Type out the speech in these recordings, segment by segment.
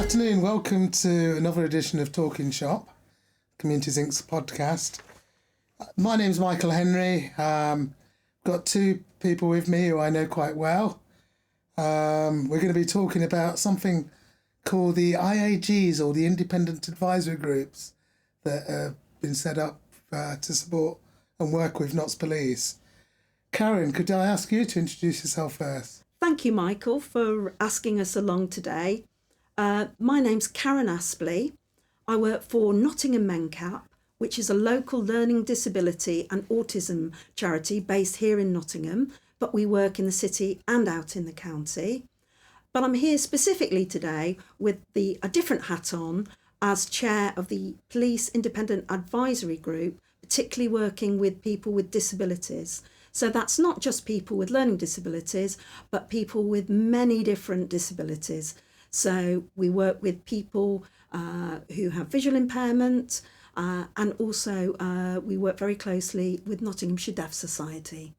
afternoon. Welcome to another edition of Talking Shop, Communities Inc.'s podcast. My name's Michael Henry. Got two people with me who I know quite well. We're going to be talking about something called the IAGs, or the Independent Advisory Groups, that have been set up to support and work with Notts Police. Karen, could I ask you to introduce yourself first? Thank you, Michael, for asking us along today. My name's Karen Aspley. I work for Nottingham Mencap, which is a local learning disability and autism charity based here in Nottingham, but we work in the city and out in the county. But I'm here specifically today with a different hat on as chair of the Police Independent Advisory Group, particularly working with people with disabilities. So that's not just people with learning disabilities, but people with many different disabilities. So we work with people who have visual impairment, and also we work very closely with Nottinghamshire Deaf Society.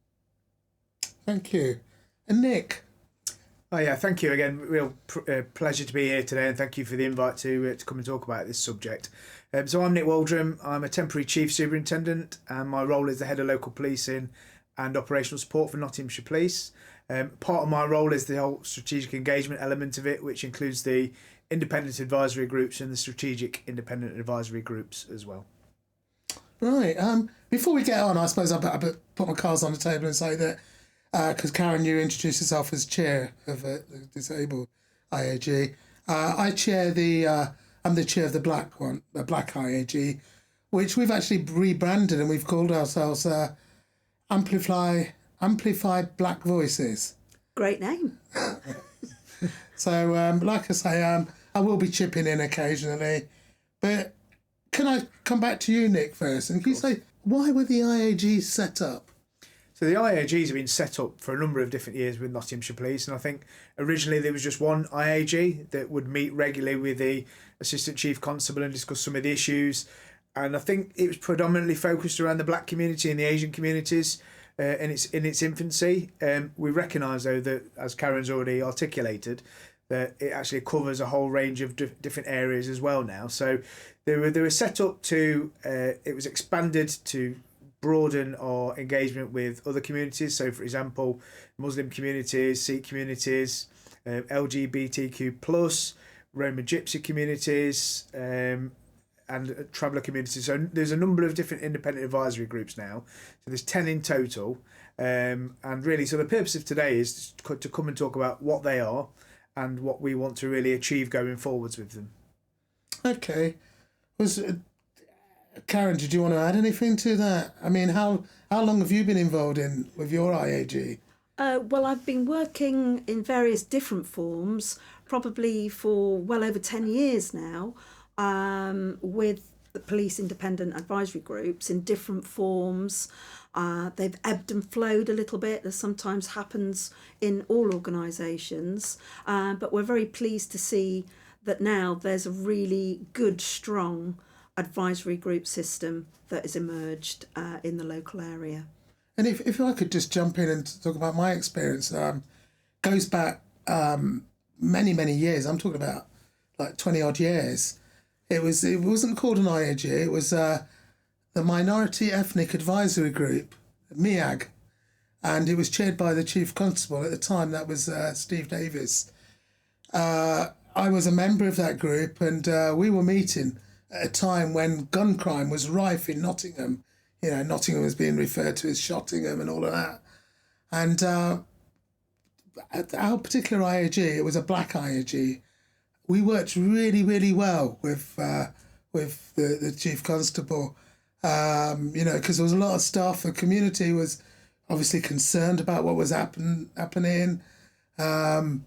Thank you. And Nick? Oh yeah, thank you again. Real pleasure to be here today, and thank you for the invite to come and talk about this subject. So I'm Nick Waldram. I'm a temporary chief superintendent, and my role is the head of local policing and operational support for Nottinghamshire Police. Part of my role is the whole strategic engagement element of it, which includes the independent advisory groups and the strategic independent advisory groups as well. Right. Before we get on, I suppose I better put my cards on the table and say that because Karen, you introduced yourself as chair of the disabled IAG. I'm the chair of the black IAG, which we've actually rebranded, and we've called ourselves Amplified Black Voices. Great name. So, like I say, I will be chipping in occasionally. But can I come back to you, Nick, first? And can you say, why were the IAGs set up? So the IAGs have been set up for a number of different years with Nottinghamshire Police, and I think originally there was just one IAG that would meet regularly with the Assistant Chief Constable and discuss some of the issues. And I think it was predominantly focused around the black community and the Asian communities in its infancy. We recognise, though, that, as Karen's already articulated, that it actually covers a whole range of different areas as well now. So they were set up to, it was expanded to broaden our engagement with other communities. So, for example, Muslim communities, Sikh communities, LGBTQ+, Roma Gypsy communities, and traveller communities. So there's a number of different independent advisory groups now. So there's 10 in total. And really, so the purpose of today is to come and talk about what they are and what we want to really achieve going forwards with them. Okay. Karen, did you want to add anything to that? I mean, how long have you been involved with your IAG? Well, I've been working in various different forms, probably for well over 10 years now, with the police independent advisory groups in different forms. They've ebbed and flowed a little bit, as sometimes happens in all organisations. But we're very pleased to see that now there's a really good, strong advisory group system that has emerged in the local area. And if I could just jump in and talk about my experience, goes back many, many years. I'm talking about like 20 odd years. It wasn't called an IAG. It was the Minority Ethnic Advisory Group, MEAG, and it was chaired by the Chief Constable at the time. That was Steve Davis. I was a member of that group, and we were meeting at a time when gun crime was rife in Nottingham. You know, Nottingham was being referred to as Shottingham and all of that. And at our particular IAG, it was a black IAG. We worked really, really well with the Chief Constable, because there was a lot of stuff. The community was obviously concerned about what was happening. And,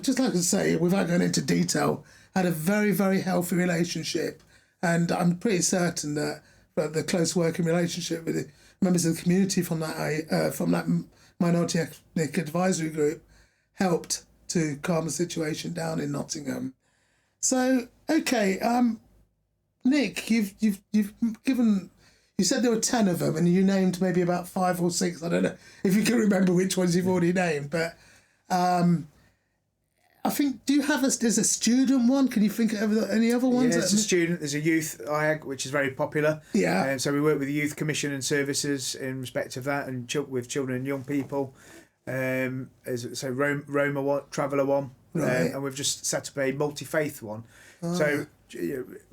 just like I say, without going into detail, had a very, very healthy relationship. And I'm pretty certain that the close working relationship with the members of the community from that Minority Ethnic Advisory Group helped to calm the situation down in Nottingham. So, okay, Nick, you've given. You said there were 10 of them, and you named maybe about 5 or 6. I don't know if you can remember which ones you've already named, but think, do you have there's a student one? Can you think of any other ones? Yeah, there's a student, there's a youth IAG, which is very popular. Yeah. So we work with the Youth Commission and Services in respect of that, and with children and young people. So Roma one, Traveller one, Right. and we've just set up a multi-faith one. So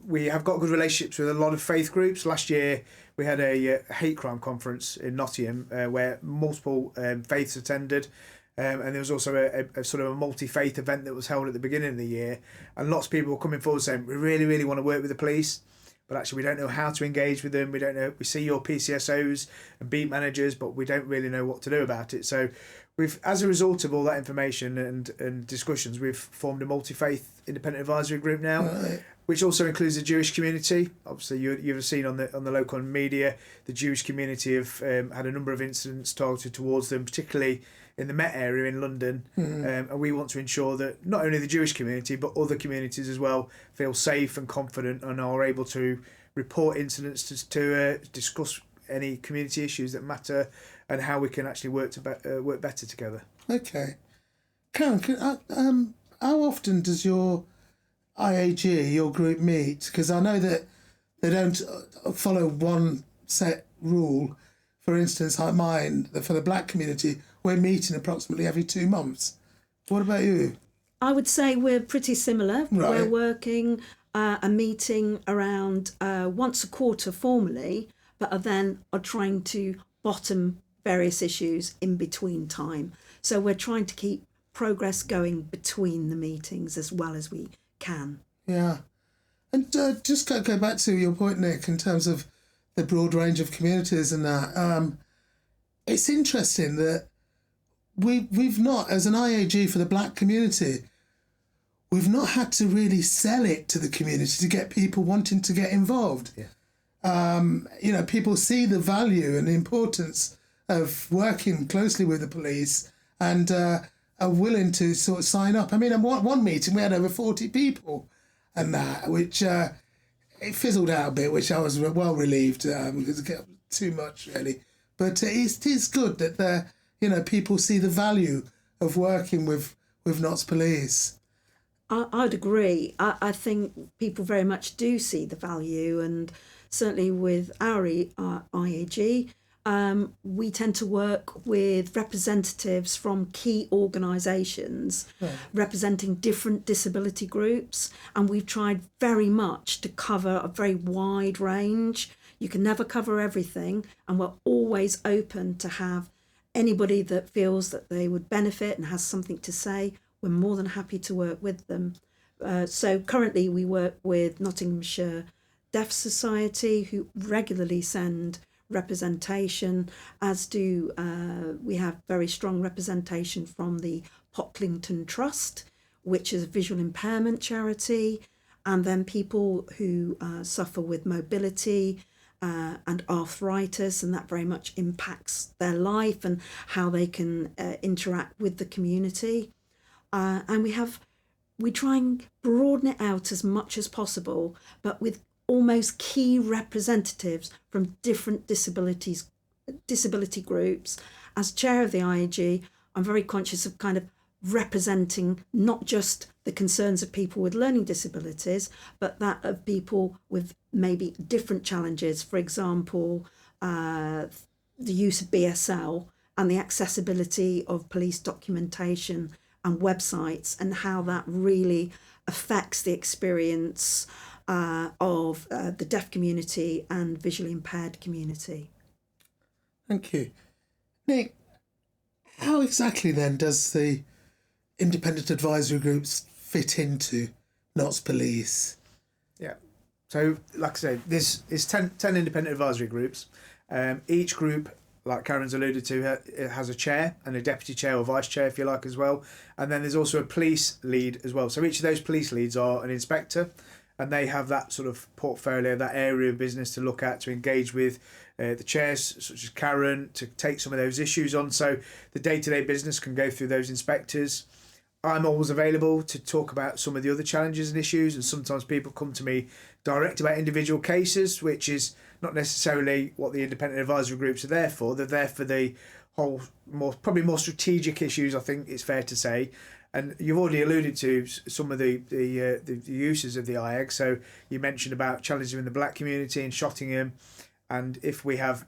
we have got good relationships with a lot of faith groups. Last year we had a hate crime conference in Nottingham where multiple faiths attended. And there was also a sort of a multi-faith event that was held at the beginning of the year, and lots of people were coming forward saying, we really, really want to work with the police, but actually we don't know how to engage with them. We don't know. We see your PCSOs and beat managers, but we don't really know what to do about it. So as a result of all that information and discussions, we've formed a multi-faith independent advisory group now, Right. which also includes the Jewish community. Obviously, you've seen on the local media, the Jewish community have had a number of incidents targeted towards them, particularly in the Met area in London. And we want to ensure that not only the Jewish community, but other communities as well feel safe and confident and are able to report incidents to discuss any community issues that matter and how we can actually work better together. Okay. Karen, how often does your IAG, your group, meet? Because I know that they don't follow one set rule. For instance, like mine, for the black community, we're meeting approximately every 2 months. What about you? I would say we're pretty similar. Right. We're working a meeting around once a quarter formally, but then are trying to bottom various issues in between time. So we're trying to keep progress going between the meetings as well as we can. Yeah. And just go back to your point, Nick, in terms of the broad range of communities and that. It's interesting that we've not, as an IAG for the black community, we've not had to really sell it to the community to get people wanting to get involved. Yeah. People see the value and the importance of working closely with the police and are willing to sort of sign up. I mean, at one meeting we had over 40 people and that, which it fizzled out a bit, which I was well relieved because it got too much really. But it is good that people see the value of working with Notts Police. I'd agree. I think people very much do see the value, and certainly with our IAG, we tend to work with representatives from key organisations representing different disability groups, and we've tried very much to cover a very wide range. You can never cover everything, and we're always open to have anybody that feels that they would benefit and has something to say. We're more than happy to work with them. So currently we work with Nottinghamshire Deaf Society, who regularly send representation, as do we have very strong representation from the Pocklington Trust, which is a visual impairment charity, and then people who suffer with mobility and arthritis, and that very much impacts their life and how they can interact with the community. And we try and broaden it out as much as possible, but with almost key representatives from different disability groups. As chair of the IAG, I'm very conscious of kind of representing not just the concerns of people with learning disabilities, but that of people with maybe different challenges. For example, the use of BSL and the accessibility of police documentation and websites, and how that really affects the experience of the deaf community and visually impaired community. Thank you. Nick, how exactly then does the independent advisory groups fit into Notts Police? Yeah. So, like I said, there's 10 independent advisory groups. Each group, like Karen's alluded to, it has a chair and a deputy chair or vice chair, if you like, as well. And then there's also a police lead as well. So each of those police leads are an inspector, and they have that sort of portfolio, that area of business to look at, to engage with the chairs, such as Karen, to take some of those issues on. So the day-to-day business can go through those inspectors. I'm always available to talk about some of the other challenges and issues, and sometimes people come to me direct about individual cases, which is not necessarily what the independent advisory groups are there for. They're there for the whole, probably more strategic issues, I think it's fair to say. And you've already alluded to some of the uses of the IAG. So you mentioned about challenging in the black community in Shottingham. And if we have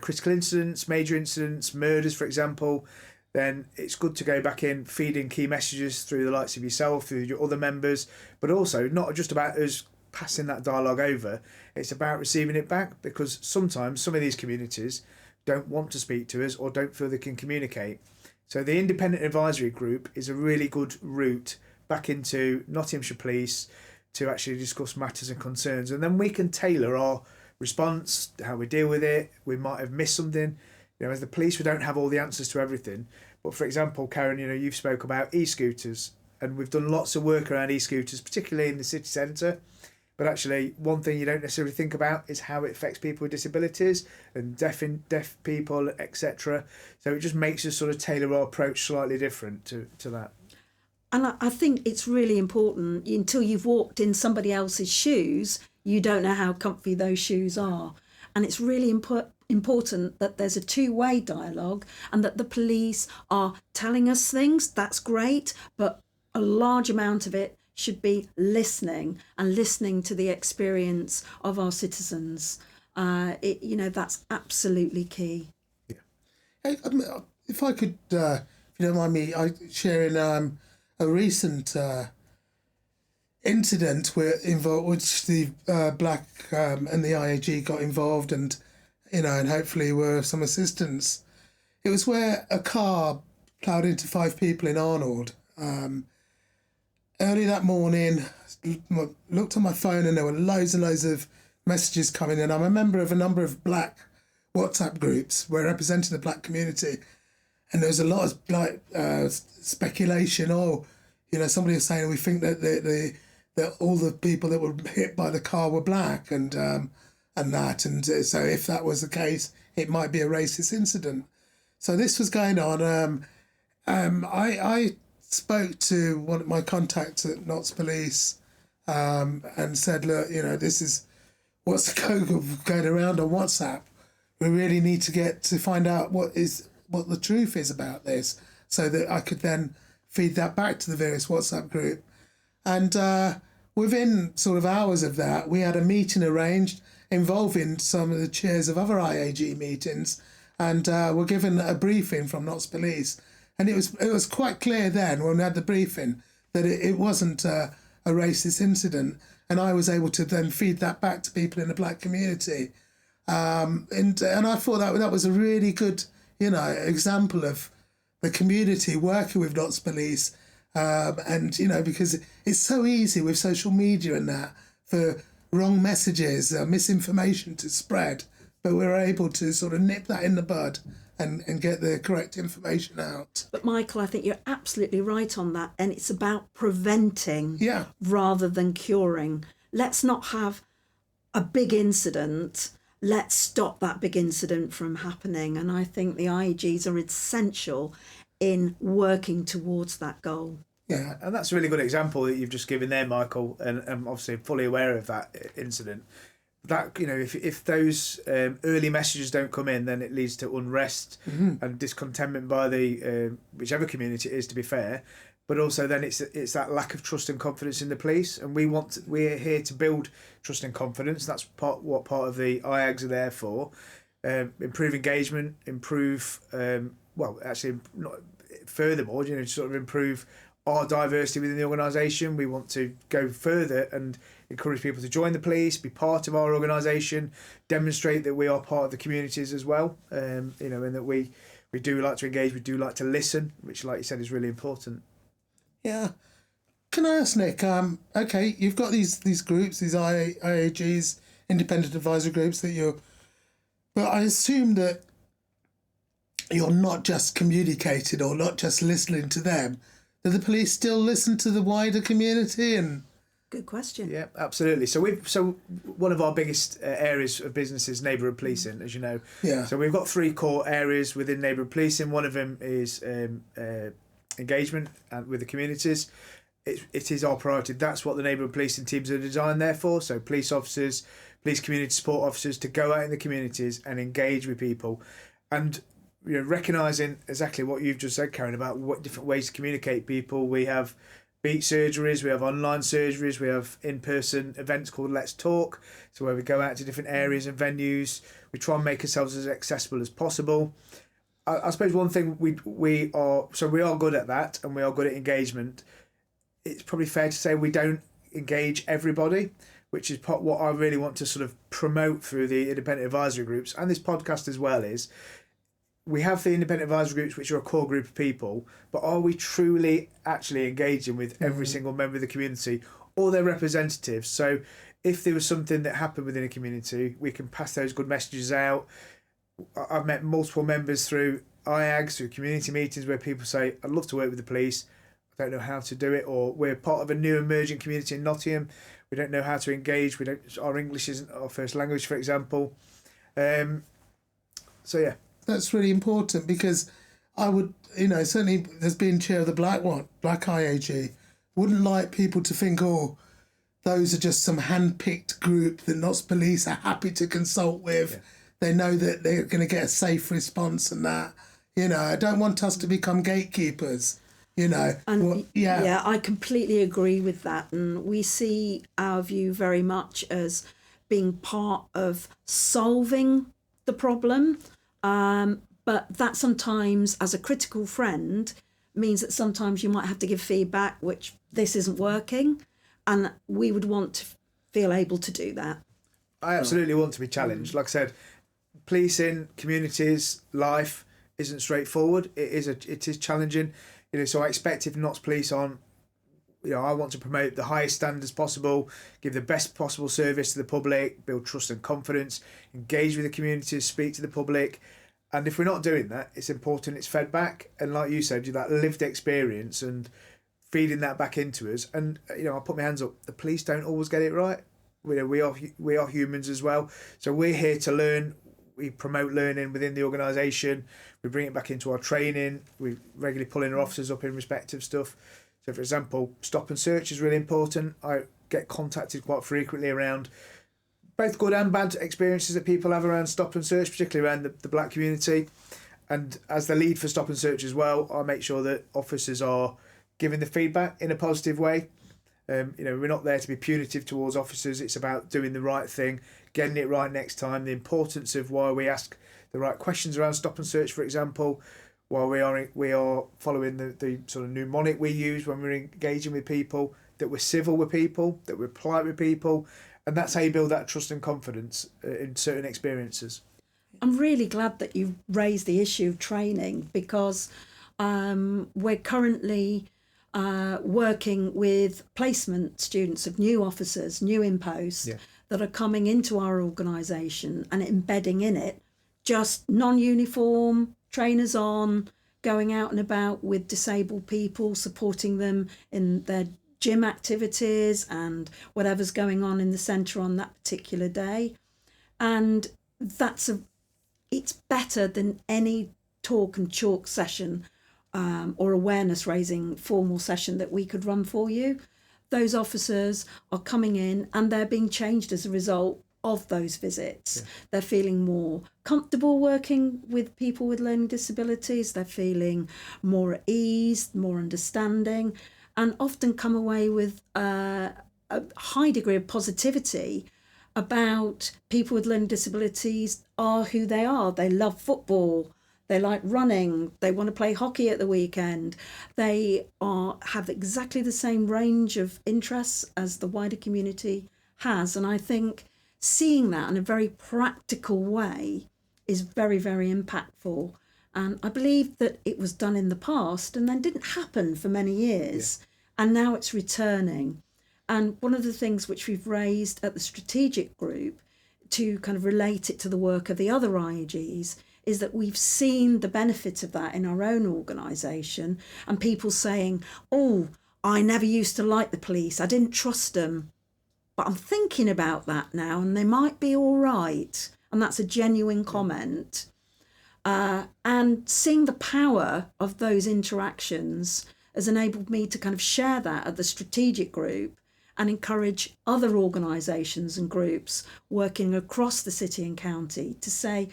critical incidents, major incidents, murders, for example, then it's good to go back in, feeding key messages through the likes of yourself, through your other members, but also not just about us passing that dialogue over, it's about receiving it back, because sometimes some of these communities don't want to speak to us or don't feel they can communicate. So the independent advisory group is a really good route back into Nottinghamshire Police to actually discuss matters and concerns, and then we can tailor our response, how we deal with it. We might have missed something. As the police, we don't have all the answers to everything. But for example, Karen, you've spoke about e-scooters, and we've done lots of work around e-scooters, particularly in the city centre. But actually, one thing you don't necessarily think about is how it affects people with disabilities and deaf people, etc. So it just makes us sort of tailor our approach slightly different to that. And I think it's really important, until you've walked in somebody else's shoes, you don't know how comfy those shoes are. And it's really important that there's a two-way dialogue, and that the police are telling us things. That's great, but a large amount of it should be listening to the experience of our citizens. That's absolutely key. Yeah. Hey, if I could, if you don't mind me, sharing a recent incident which the Black and the IAG got involved, and and hopefully were some assistance. It was where a car ploughed into 5 people in Arnold. Early that morning, looked on my phone, and there were loads and loads of messages coming in. I'm a member of a number of black WhatsApp groups where representing the black community, and there was a lot of speculation. Somebody was saying we think that that all the people that were hit by the car were black, and so if that was the case, it might be a racist incident. So this was going on. I spoke to one of my contacts at Notts Police and said, look, this is what's going around on WhatsApp. We really need to find out what the truth is about this, so that I could then feed that back to the various WhatsApp group. And within sort of hours of that, we had a meeting arranged involving some of the chairs of other IAG meetings, and were given a briefing from Notts Police. And it was quite clear then, when we had the briefing, that it wasn't a racist incident, and I was able to then feed that back to people in the black community. And I thought that was a really good, example of the community working with Notts Police, because it's so easy with social media and that for wrong messages, misinformation to spread, but we're able to sort of nip that in the bud and get the correct information out. But Michael, I think you're absolutely right on that, and it's about preventing rather than curing. Let's not have a big incident. Let's stop that big incident from happening, and I think the IAGs are essential in working towards that goal. Yeah, and that's a really good example that you've just given there, Michael, and I'm obviously fully aware of that incident. That, if those early messages don't come in, then it leads to unrest and discontentment by the whichever community it is, to be fair. But also then it's that lack of trust and confidence in the police, and we're here to build trust and confidence. That's what part of the IAGs are there for. Improve engagement, furthermore, sort of improve our diversity within the organisation. We want to go further and encourage people to join the police, be part of our organisation, demonstrate that we are part of the communities as well, and that we do like to engage, we do like to listen, which, like you said, is really important. Yeah. Can I ask, Nick, okay, you've got these groups, these IAGs, independent advisory groups but I assume that you're not just communicating or not just listening to them. Do the police still listen to the wider community? And good question. Yeah, absolutely. So one of our biggest areas of business is neighbourhood policing, as you know. Yeah. So we've got 3 core areas within neighbourhood policing. One of them is engagement with the communities. It is our priority. That's what the neighbourhood policing teams are designed there for. So police officers, police community support officers, to go out in the communities and engage with people. And recognising exactly what you've just said, Karen, about what different ways to communicate people. We have beat surgeries, we have online surgeries, we have in-person events called Let's Talk, so where we go out to different areas and venues. We try and make ourselves as accessible as possible. I suppose one thing we are good at that, and we are good at engagement. It's probably fair to say we don't engage everybody, which is what I really want to sort of promote through the independent advisory groups and this podcast as well, is we have the independent advisory groups, which are a core group of people, but are we truly actually engaging with every single member of the community or their representatives? So if there was something that happened within a community, we can pass those good messages out. I've met multiple members through IAGs, through community meetings, where people say, I'd love to work with the police, I don't know how to do it, or we're part of a new emerging community in Nottingham, we don't know how to engage, our English isn't our first language, for example. So yeah. That's really important, because I would, certainly as being chair of the Black IAG, wouldn't like people to think, those are just some hand-picked group that Notts Police are happy to consult with. Yeah. They know that they're going to get a safe response and that. I don't want us to become gatekeepers, And I completely agree with that. And we see our view very much as being part of solving the problem. But that sometimes, as a critical friend, means that sometimes you might have to give feedback, which this isn't working. And we would want to feel able to do that. I absolutely want to be challenged. Like I said, policing, communities, life isn't straightforward. It is challenging. So I expect if Notts Police on, I want to promote the highest standards possible, give the best possible service to the public, build trust and confidence, engage with the community, speak to the public. And if we're not doing that, it's important it's fed back. And like you said, that lived experience and feeding that back into us. And, I'll put my hands up. The police don't always get it right. We are humans as well. So we're here to learn. We promote learning within the organisation. We bring it back into our training. We regularly pulling our officers up in respect of stuff. So, for example, stop and search is really important. I get contacted quite frequently around both good and bad experiences that people have around stop and search, particularly around the black community. And as the lead for stop and search as well, I make sure that officers are giving the feedback in a positive way. We're not there to be punitive towards officers. It's about doing the right thing, getting it right next time. The importance of why we ask the right questions around stop and search, for example, while we are following the sort of mnemonic we use when we're engaging with people, that we're civil with people, that we're polite with people, and that's how you build that trust and confidence in certain experiences. I'm really glad that you raised the issue of training, because we're currently working with placement students of new officers, new in post, that are coming into our organisation and embedding in it just non-uniform, trainers on, going out and about with disabled people, supporting them in their gym activities and whatever's going on in the centre on that particular day. And it's better than any talk and chalk session or awareness raising formal session that we could run for you. Those officers are coming in and they're being changed as a result of those visits. Yeah. They're feeling more comfortable working with people with learning disabilities. They're feeling more at ease, more understanding, and often come away with a high degree of positivity about people with learning disabilities are who they are. They love football. They like running. They want to play hockey at the weekend. They have exactly the same range of interests as the wider community has. And I think seeing that in a very practical way is very, very impactful. And I believe that it was done in the past and then didn't happen for many years. Yeah. And now it's returning. And one of the things which we've raised at the strategic group to kind of relate it to the work of the other IAGs is that we've seen the benefit of that in our own organisation, and people saying, I never used to like the police, I didn't trust them, but I'm thinking about that now and they might be all right. And that's a genuine comment. And seeing the power of those interactions has enabled me to kind of share that at the strategic group and encourage other organisations and groups working across the city and county to say,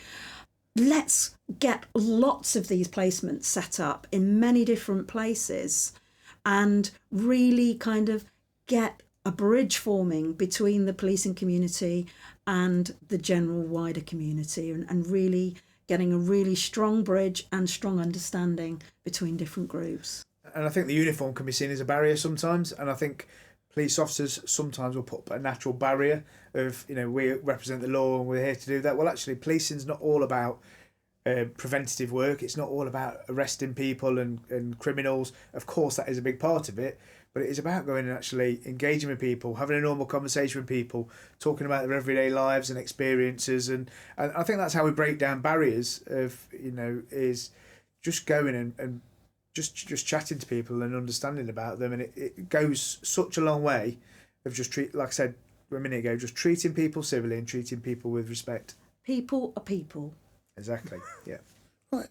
let's get lots of these placements set up in many different places and really kind of get a bridge forming between the policing community and the general wider community, and really getting a really strong bridge and strong understanding between different groups. And I think the uniform can be seen as a barrier sometimes, and I think police officers sometimes will put up a natural barrier of, we represent the law and we're here to do that. Well, actually, policing's not all about preventative work. It's not all about arresting people and criminals. Of course, that is a big part of it, but it is about going and actually engaging with people, having a normal conversation with people, talking about their everyday lives and experiences. And I think that's how we break down barriers of, is just going and just chatting to people and understanding about them. And it goes such a long way of just like I said a minute ago, just treating people civilly and treating people with respect. People are people. Exactly, yeah. Right,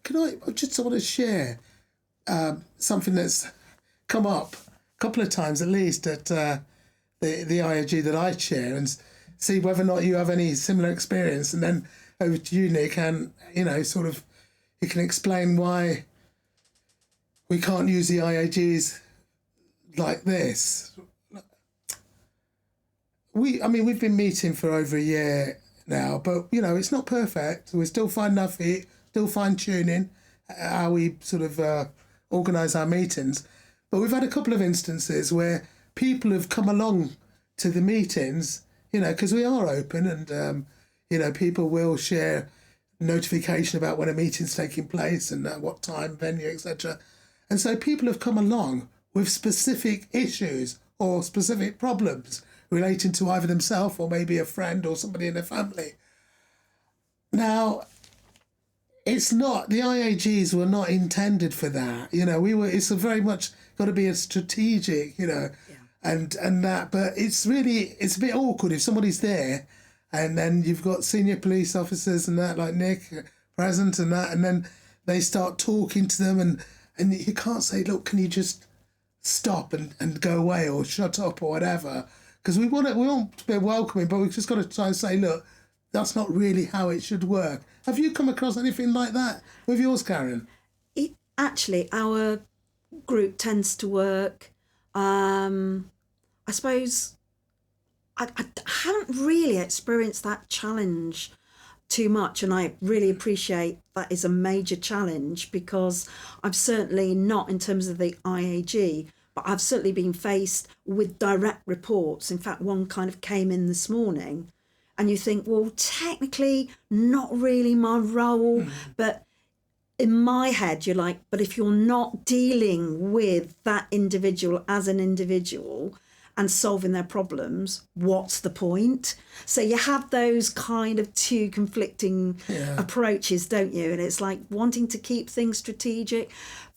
I just want to share something that's come up a couple of times at least at the IAG that I chair, and see whether or not you have any similar experience, and then over to you, Nick, and sort of you can explain why we can't use the IAGs like this. We've been meeting for over a year now, but it's not perfect. We're still finding our feet, still fine-tuning how we sort of organise our meetings. But we've had a couple of instances where people have come along to the meetings, because we are open, and people will share notification about when a meeting's taking place and at what time, venue, etc. And so people have come along with specific issues or specific problems relating to either themselves or maybe a friend or somebody in their family. Now, it's not, the IAGs were not intended for that. It's a very much got to be a strategic, and that, but it's a bit awkward if somebody's there and then you've got senior police officers and that, like Nick, present and that, and then they start talking to them and you can't say, look, can you just stop and go away or shut up or whatever? Because we want to be welcoming, but we've just got to try and say, look, that's not really how it should work. Have you come across anything like that with yours, Karen? Actually, our group tends to work, I suppose, I haven't really experienced that challenge too much, and I really appreciate that is a major challenge, because I've certainly not in terms of the IAG, but I've certainly been faced with direct reports. In fact, one kind of came in this morning and you think, well, technically not really my role, but in my head, you're like, but if you're not dealing with that individual as an individual and solving their problems, what's the point? So you have those kind of two conflicting approaches, don't you? And it's like wanting to keep things strategic,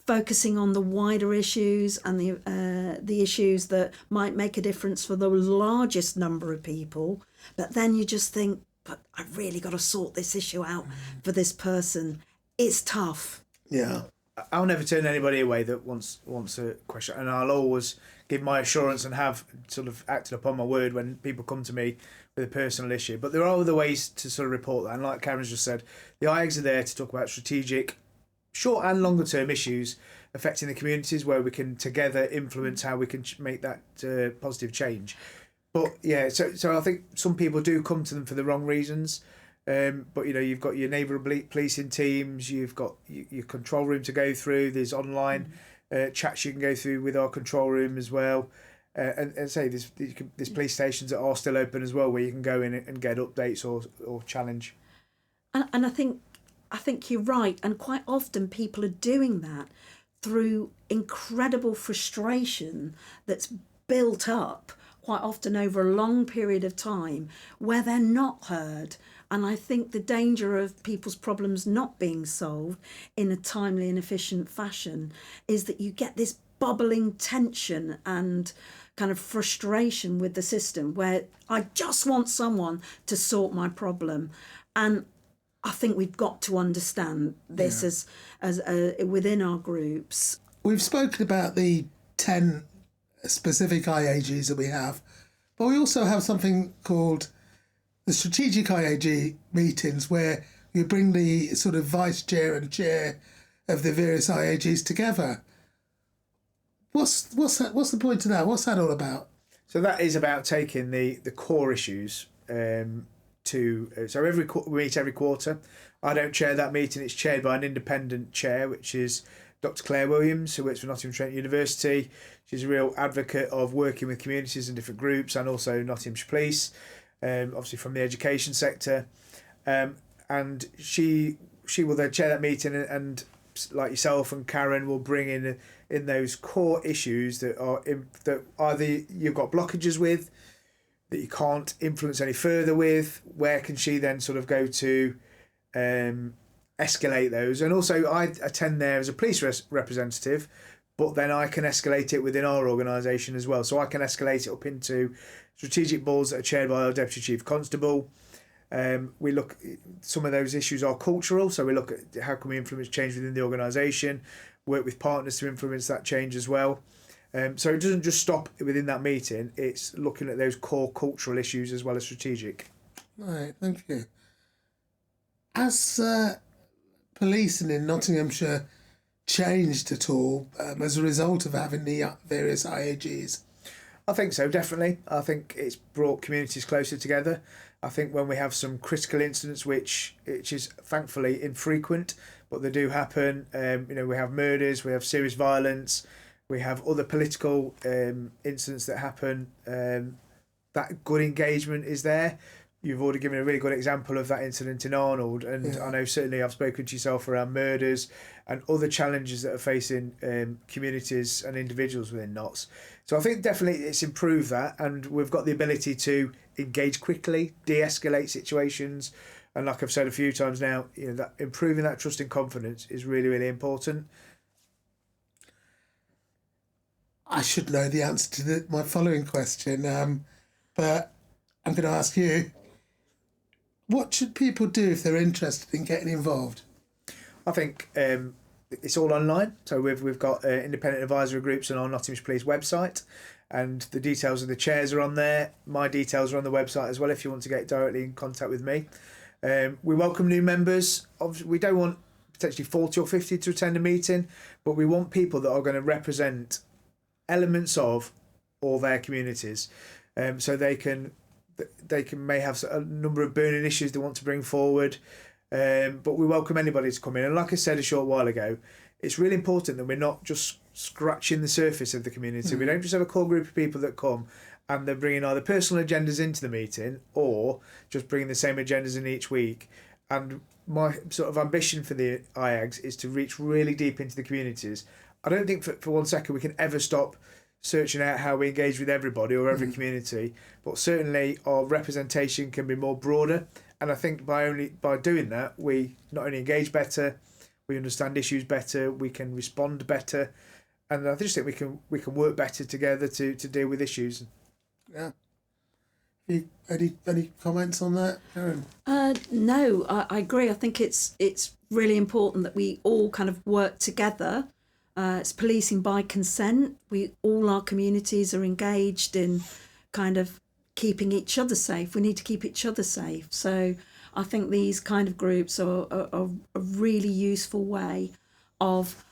focusing on the wider issues and the issues that might make a difference for the largest number of people. But then you just think, but I've really got to sort this issue out for this person. It's tough. Yeah. I'll never turn anybody away that wants a question, and I'll always give my assurance and have sort of acted upon my word when people come to me with a personal issue. But there are other ways to sort of report that, and like Karen's just said, the IAGs are there to talk about strategic, short and longer term issues affecting the communities where we can together influence how we can make that positive change. But yeah, so I think some people do come to them for the wrong reasons. But you've got your neighbourhood policing teams, you've got your control room to go through. There's online chats you can go through with our control room as well. And say there's police stations that are still open as well, where you can go in and get updates or challenge. And I think you're right. And quite often people are doing that through incredible frustration that's built up quite often over a long period of time where they're not heard. And I think the danger of people's problems not being solved in a timely and efficient fashion is that you get this bubbling tension and kind of frustration with the system where I just want someone to sort my problem. And I think we've got to understand this as within our groups. We've spoken about the 10 specific IAGs that we have, but we also have something called the strategic IAG meetings, where You bring the sort of vice chair and chair of the various IAGs together. What's the point of that? What's that all about? So that is about taking the core issues we meet every quarter. I don't chair that meeting. It's chaired by an independent chair, which is Dr. Claire Williams, who works for Nottingham Trent University. She's a real advocate of working with communities and different groups, and also Nottinghamshire Police, obviously from the education sector. And she will then chair that meeting, and like yourself and Karen will bring in those core issues that either you've got blockages with, that you can't influence any further with. Where can she then sort of go to escalate those? And also I attend there as a police representative, but then I can escalate it within our organisation as well. So I can escalate it up into strategic boards that are chaired by our Deputy Chief Constable. We look, some of those issues are cultural, so we look at how can we influence change within the organisation, work with partners to influence that change as well. So it doesn't just stop within that meeting, it's looking at those core cultural issues as well as strategic. Right, thank you. Has policing in Nottinghamshire changed at all as a result of having the various IAGs? I think so, definitely. I think it's brought communities closer together. I think when we have some critical incidents, which is thankfully infrequent, but they do happen, we have murders, we have serious violence, we have other political incidents that happen, that good engagement is there. You've already given a really good example of that incident in Arnold, and I know certainly I've spoken to yourself around murders and other challenges that are facing communities and individuals within Notts. So I think definitely it's improved that, and we've got the ability to engage quickly, de-escalate situations, and like I've said a few times now, that improving that trust and confidence is really, really important. I should know the answer to my following question, but I'm going to ask you, what should people do if they're interested in getting involved? I think it's all online. So we've got independent advisory groups on our Nottinghamshire Police website, and the details of the chairs are on there. My details are on the website as well if you want to get directly in contact with me. We welcome new members. Obviously, we don't want potentially 40 or 50 to attend a meeting, but we want people that are going to represent elements of all their communities, so they may have a number of burning issues they want to bring forward, but we welcome anybody to come in. And like I said a short while ago, it's really important that we're not just scratching the surface of the community. We don't just have a core group of people that come and they're bringing either personal agendas into the meeting or just bringing the same agendas in each week. And my sort of ambition for the IAGs is to reach really deep into the communities. I don't think for 1 second we can ever stop searching out how we engage with everybody or every community, but certainly our representation can be more broader. And I think by doing that, we not only engage better, we understand issues better, we can respond better, and I just think we can work better together to deal with issues. Yeah. Any comments on that, Karen? No, I agree. I think it's really important that we all kind of work together. It's policing by consent. All our communities are engaged in kind of keeping each other safe. We need to keep each other safe. So I think these kind of groups are a really useful way of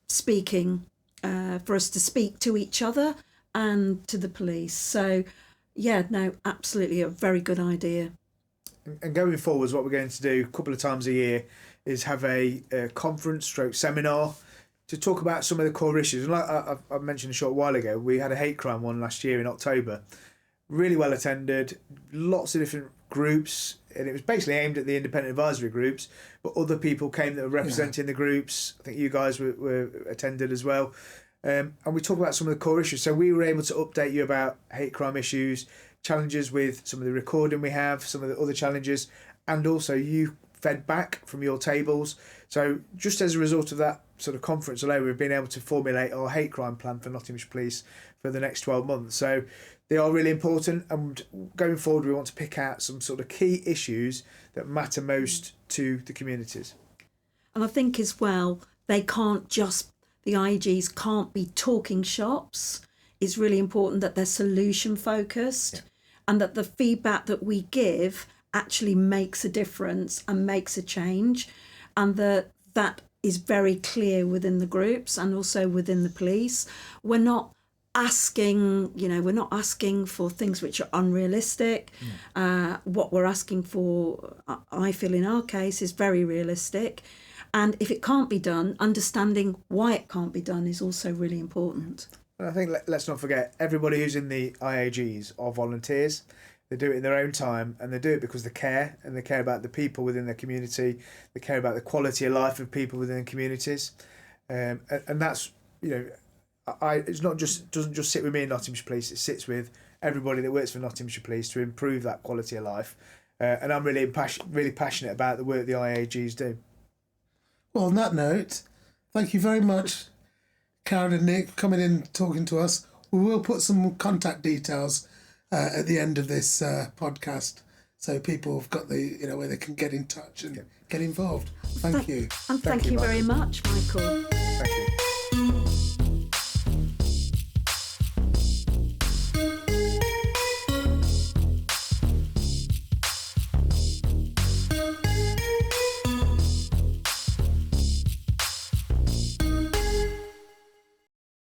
speaking, for us to speak to each other and to the police. So yeah, no, absolutely a very good idea. And going forwards, what we're going to do a couple of times a year is have a conference/seminar to talk about some of the core issues. And like I mentioned a short while ago, we had a hate crime one last year in October. Really well attended, lots of different groups, and it was basically aimed at the independent advisory groups, but other people came that were representing the groups. I think you guys were attended as well. And we talk about some of the core issues. So we were able to update you about hate crime issues, challenges with some of the recording we have, some of the other challenges, and also you fed back from your tables. So just as a result of that sort of conference alone, we've been able to formulate our hate crime plan for Nottinghamshire Police for the next 12 months. So they are really important, and going forward we want to pick out some sort of key issues that matter most to the communities. And I think as well, the IAGs can't be talking shops. It's really important that they're solution focused, and that the feedback that we give actually makes a difference and makes a change, and that is very clear within the groups and also within the police. We're not asking for things which are unrealistic. What we're asking for, I feel in our case, is very realistic. And if it can't be done, understanding why it can't be done is also really important. And I think let's not forget, everybody who's in the IAGs are volunteers. They do it in their own time, and they do it because they care, and they care about the people within their community. They care about the quality of life of people within communities, and that's, it's not just, doesn't just sit with me in Nottinghamshire Police. It sits with everybody that works for Nottinghamshire Police to improve that quality of life. And I'm really passionate about the work the IAGs do. Well, on that note, thank you very much, Karen and Nick, for coming in and talking to us. We will put some contact details at the end of this podcast, so people have got the where they can get in touch and get involved. Thank you. And thank you very much, Michael. Thank you.